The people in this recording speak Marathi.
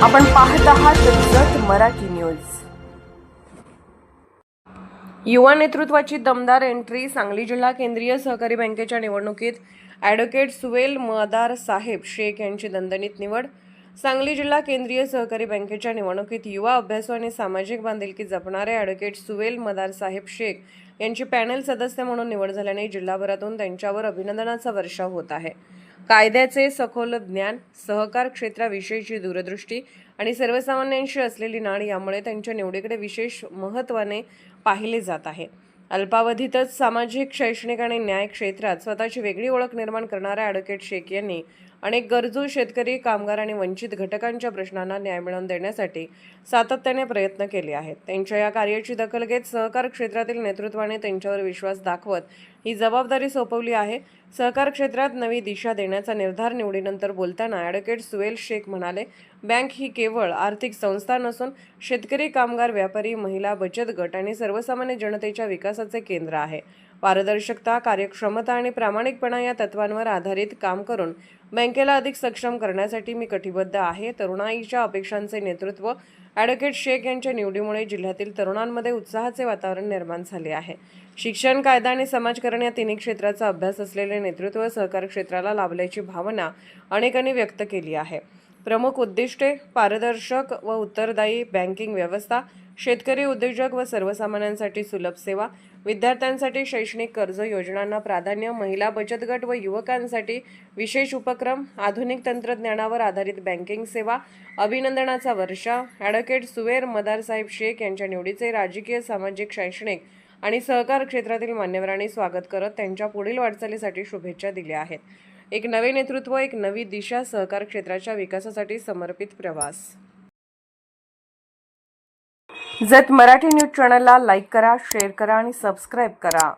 आपण पाहत आहात जत मराठी न्यूज। युवा नेतृत्वाची दमदार एंट्री। सांगली जिल्हा केंद्रीय सहकारी बँकेच्या निवडणुकीत ॲडव्होकेट सुवेल मदार साहेब शेख यांची दणदणीत निवड। सांगली जिल्हा केंद्रीय सहकारी बँकेच्या निवडणुकीत युवा अभ्यासू आणि सामाजिक बांधिलकी जपणारे ॲडव्होकेट सुवेल मदार साहेब शेख यांची पॅनल सदस्य म्हणून निवड झाल्याने जिल्हाभरातून त्यांच्यावर अभिनंदनाचा वर्षाव होत आहे। कायद्याचे सखोल ज्ञान, सहकार क्षेत्राविषयीची दूरदृष्टी आणि सर्वसामान्यांशी असलेली नाळ यामुळे त्यांच्या निवडीकडे विशेष महत्त्वाने पाहिले जात आहे। अल्पावधीतच सामाजिक, शैक्षणिक आणि न्याय क्षेत्रात स्वतःची वेगळी ओळख निर्माण करणाऱ्या ॲडव्होकेट शेख यांनी अनेक गरजू शेतकरी, कामगार आणि वंचित घटकांच्या प्रश्नांना न्याय मिळवून देण्यासाठी सातत्याने प्रयत्न केले आहेत। त्यांच्या या कार्याची दखल घेत सहकार क्षेत्रातील नेतृत्वाने त्यांच्यावर विश्वास दाखवत ही जबाबदारी सोपवली आहे। सहकार क्षेत्रात नवी दिशा देण्याचा निर्धार निवडीनंतर बोलताना ॲडव्होकेट सुवेल शेख म्हणाले, बँक ही केवळ आर्थिक संस्था नसून शेतकरी, कामगार, व्यापारी, महिला, बचत गट आणि सर्वसामान्य जनतेच्या विकासाचे केंद्र आहे। पारदर्शकता, कार्यक्षमता आणि प्रामाणिकपणा या तत्वांवर आधारित काम करून बँकेला अधिक सक्षम करण्यासाठी मी कटिबद्ध आहे। तरुणाईच्या अपेक्षांचे नेतृत्व। ॲडव्होकेट शेख यांच्या निवडीमुळे जिल्ह्यातील तरुणांमध्ये उत्साहाचे वातावरण निर्माण झाले आहे। शिक्षण, कायदा आणि समाजकारण या तिन्ही क्षेत्राचा अभ्यास असलेले नेतृत्व सहकार क्षेत्राला लाभल्याची भावना अनेकांनी व्यक्त केली आहे। प्रमुख उद्दिष्टे: पारदर्शक व उत्तरदायी बँकिंग व्यवस्था, शेतकरी, उद्योजक व सर्वसामान्यांसाठी सुलभ सेवा, विद्यार्थ्यांसाठी शैक्षणिक कर्ज योजनांना प्राधान्य, महिला बचत गट व युवकांसाठी विशेष उपक्रम, आधुनिक तंत्रज्ञानावर आधारित बँकिंग सेवा। अभिनंदनाचा वर्षा। ॲडव्होकेट सुवेल मदार साहेब शेख यांच्या निवडीचे राजकीय, सामाजिक, शैक्षणिक आणि सहकार क्षेत्रातील मान्यवरांनी स्वागत करत त्यांच्या पुढील वाटचालीसाठी शुभेच्छा दिल्या आहेत। एक नवे नेतृत्व, एक नवी दिशा, सहकार क्षेत्राच्या विकासासाठी समर्पित प्रवास। जत मराठी न्यूज चॅनलला लाईक करा, शेअर करा आणि सबस्क्राईब करा।